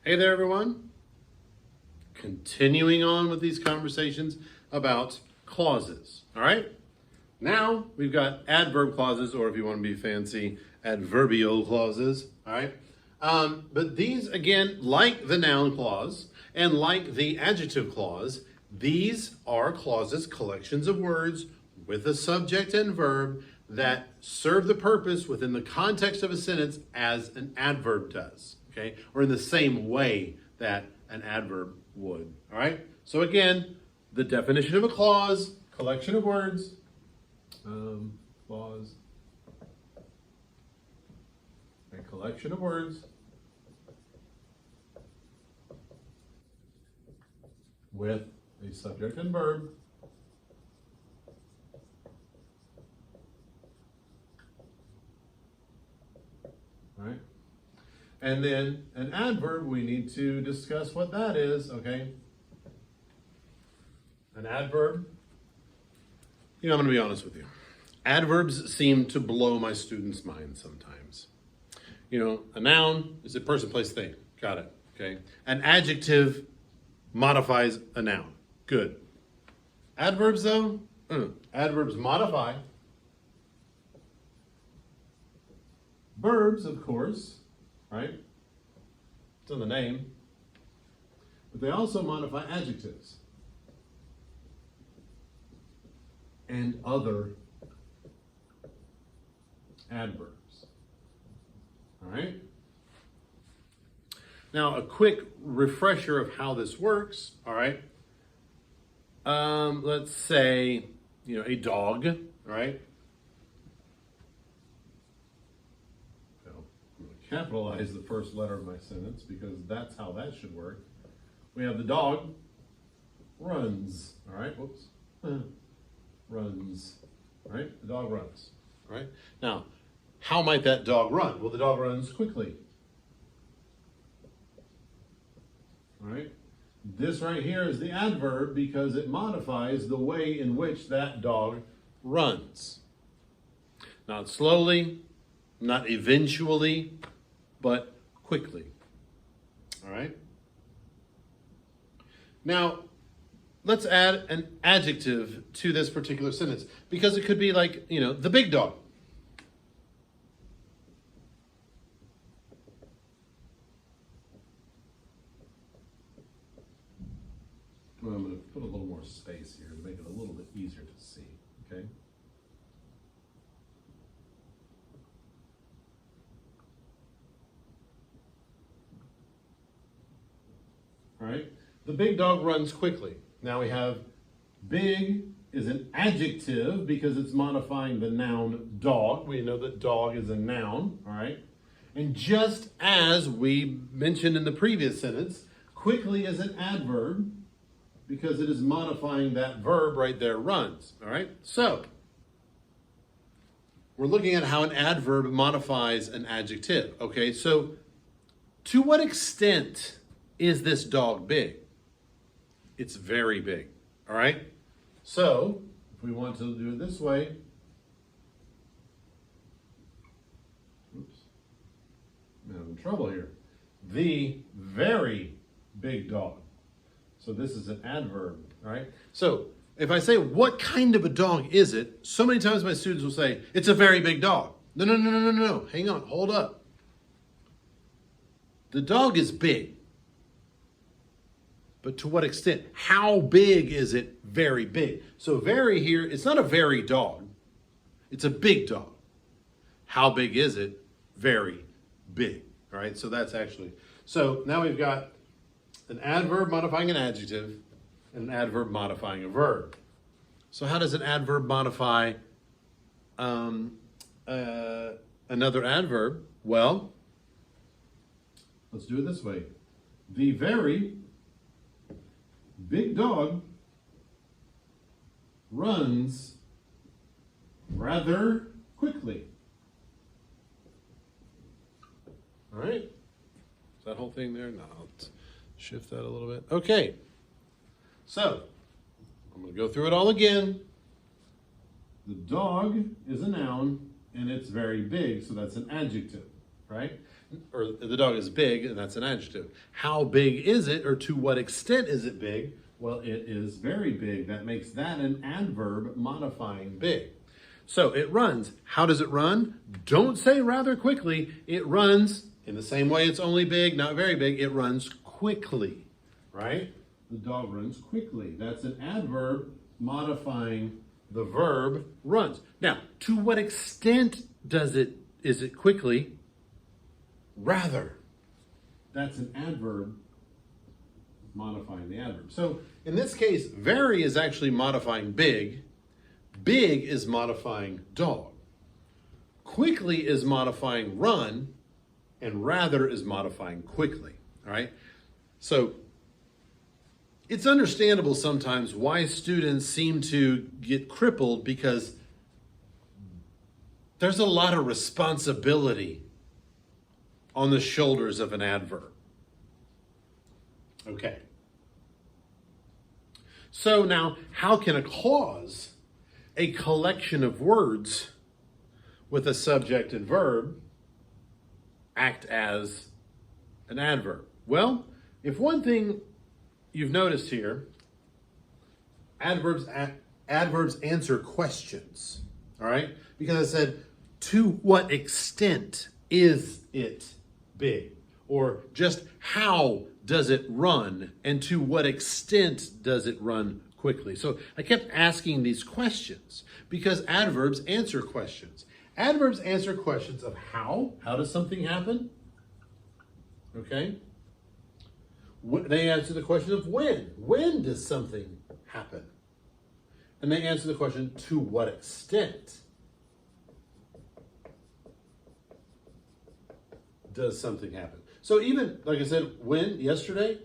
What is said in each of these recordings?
Hey there, everyone. Continuing on with these conversations about clauses, all right? Now we've got adverb clauses, or if you want to be fancy, adverbial clauses, all right? But these, again, like the noun clause and like the adjective clause, these are clauses, collections of words with a subject and verb that serve the purpose within the context of a sentence as an adverb does, okay? Or in the same way that an adverb would, all right? So again, the definition of a clause, collection of words, clause, a collection of words with a subject and verb right? And then an adverb, we need to discuss what that is, okay? An adverb, I'm going to be honest with you. Adverbs seem to blow my students' minds sometimes. A noun is a person, place, thing. Got it, okay? An adjective modifies a noun. Good. Adverbs, though, adverbs modify. Verbs, of course, right? It's in the name. But they also modify adjectives and other adverbs. All right? Now, a quick refresher of how this works, all right? Let's say, a dog, all right? Capitalize the first letter of my sentence because that's how that should work. We have the dog runs, all right? Whoops. Runs, all right? The dog runs, all right? Now, how might that dog run? Well, the dog runs quickly, all right? This right here is the adverb because it modifies the way in which that dog runs. Not slowly, not eventually, but quickly. All right? Now, let's add an adjective to this particular sentence because it could be like, the big dog. Well, I'm going to put a little more space here to make it a little bit easier to see, okay? All right, the big dog runs quickly. Now we have big is an adjective because it's modifying the noun dog. We know that dog is a noun, all right? And just as we mentioned in the previous sentence, quickly is an adverb because it is modifying that verb right there, runs, all right? So, we're looking at how an adverb modifies an adjective, okay? So, to what extent is this dog big? It's very big, all right? So, if we want to do it this way, oops, I'm having trouble here. The very big dog. So this is an adverb, all right? So, if I say, what kind of a dog is it? So many times my students will say, it's a very big dog. No. Hang on, hold up. The dog is big. But to what extent? How big is it? Very big. So very here, it's not a very dog. It's a big dog. How big is it? Very big. All right, so that's actually. So now we've got an adverb modifying an adjective and an adverb modifying a verb. So how does an adverb modify another adverb? Well, let's do it this way. The very big dog runs rather quickly. All right? Is that whole thing there? No, let's shift that a little bit. Okay. So, I'm going to go through it all again. The dog is a noun and it's very big, so that's an adjective, right? or the dog is big, and that's an adjective. How big is it, or to what extent is it big? Well, it is very big. That makes that an adverb modifying big. So it runs. How does it run? Don't say rather quickly. It runs in the same way it's only big, not very big. It runs quickly, right? The dog runs quickly. That's an adverb modifying the verb runs. Now, to what extent is it quickly? Rather. That's an adverb modifying the adverb. So in this case, very is actually modifying big. Big is modifying dog. Quickly is modifying run, and rather is modifying quickly. All right? So it's understandable sometimes why students seem to get crippled, because there's a lot of responsibility on the shoulders of an adverb. Okay. So now, how can a clause, a collection of words with a subject and verb, act as an adverb? Well, if one thing you've noticed here, adverbs answer questions, all right? Because I said, to what extent is it big? Or just how does it run? And to what extent does it run quickly? So I kept asking these questions because adverbs answer questions. Adverbs answer questions of how. How does something happen? Okay. They answer the question of when. When does something happen? And they answer the question, to what extent does something happen? So even, like I said, when, yesterday,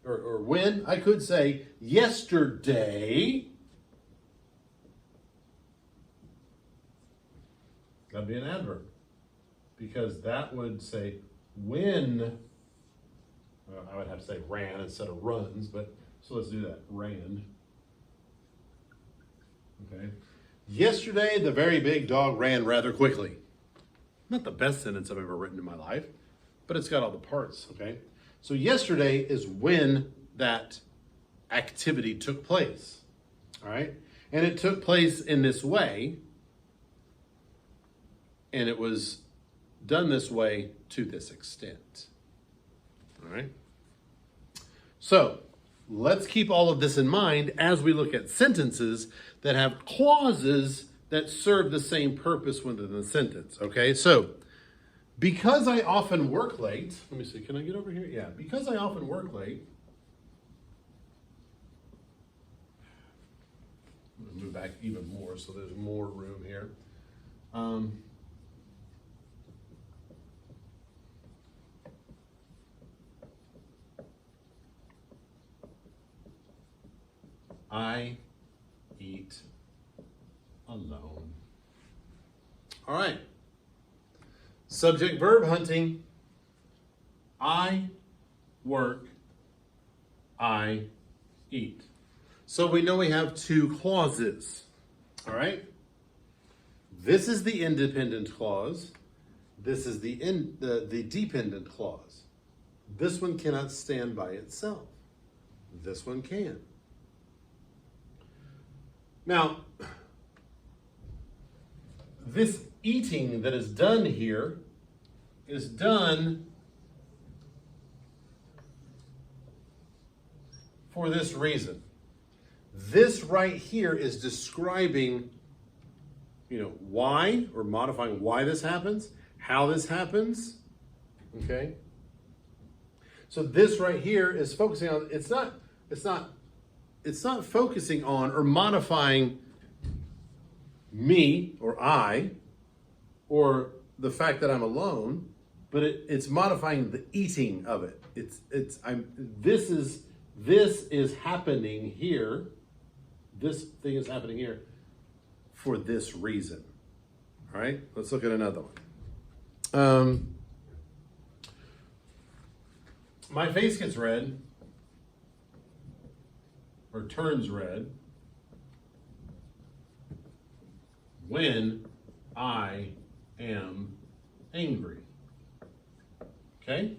or when, I could say, yesterday, that'd be an adverb. Because that would say, when, well, I would have to say ran instead of runs, but, so let's do that, ran. Okay. Yesterday, the very big dog ran rather quickly. Not the best sentence I've ever written in my life, but it's got all the parts, okay? So yesterday is when that activity took place, all right? And it took place in this way, and it was done this way to this extent, all right? So let's keep all of this in mind as we look at sentences that have clauses that serve the same purpose within the sentence, okay? So, because I often work late, let me see, can I get over here? Yeah, because I often work late, I'm going to move back even more so there's more room here. I eat alone. All right. Subject verb hunting. I work. I eat. So we know we have two clauses. All right. This is the independent clause. This is the dependent clause. This one cannot stand by itself. This one can. Now, this eating that is done here is done for this reason. This right here is describing, why, or modifying why this happens, how this happens, okay? So this right here is focusing on, it's not focusing on or modifying me or I or the fact that I'm alone, but it's modifying the eating of it. This is happening here. This thing is happening here for this reason. All right, let's look at another one. My face gets red, or turns red, when I am angry. Okay?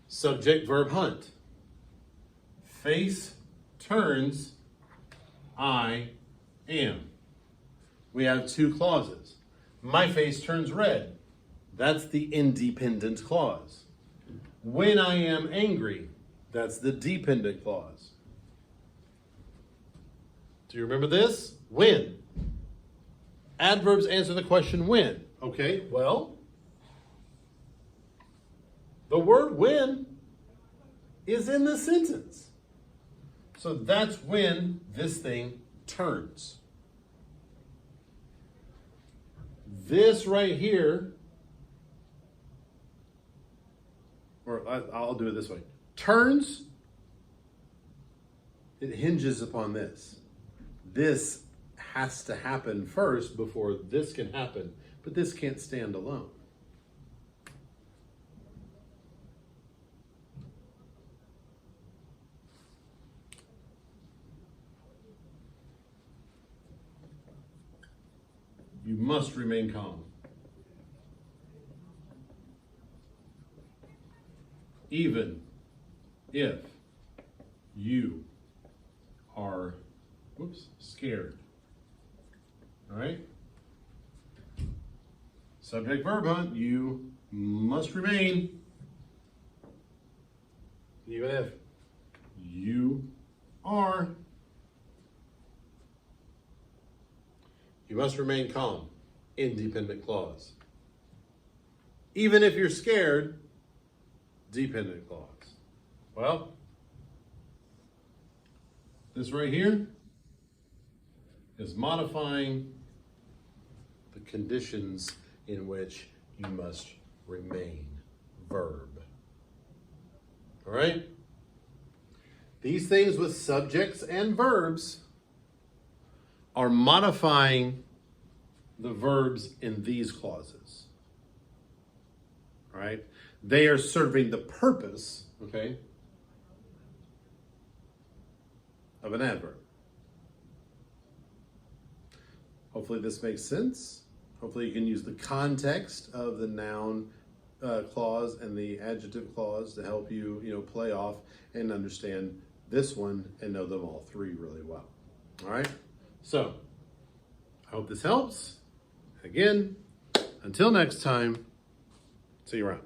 Subject, verb, hunt. Face turns, I am. We have two clauses. My face turns red. That's the independent clause. When I am angry, that's the dependent clause. Do you remember this? When. Adverbs answer the question when. Okay, well, the word when is in the sentence. So that's when this thing turns. This right here, or I'll do it this way. Turns, it hinges upon this. This has to happen first before this can happen, but this can't stand alone. You must remain calm. Even if you are, scared. All right? Subject, verb, hunt. You must remain. Even if you are. You must remain calm. Independent clause. Even if you're scared, dependent clause. Well, this right here is modifying the conditions in which you must remain. Verb. All right? These things with subjects and verbs are modifying the verbs in these clauses. All right? They are serving the purpose, okay, of an adverb. Hopefully this makes sense. Hopefully you can use the context of the noun clause and the adjective clause to help you, play off and understand this one and know them all three really well. All right? So, I hope this helps. Again, until next time, see you around.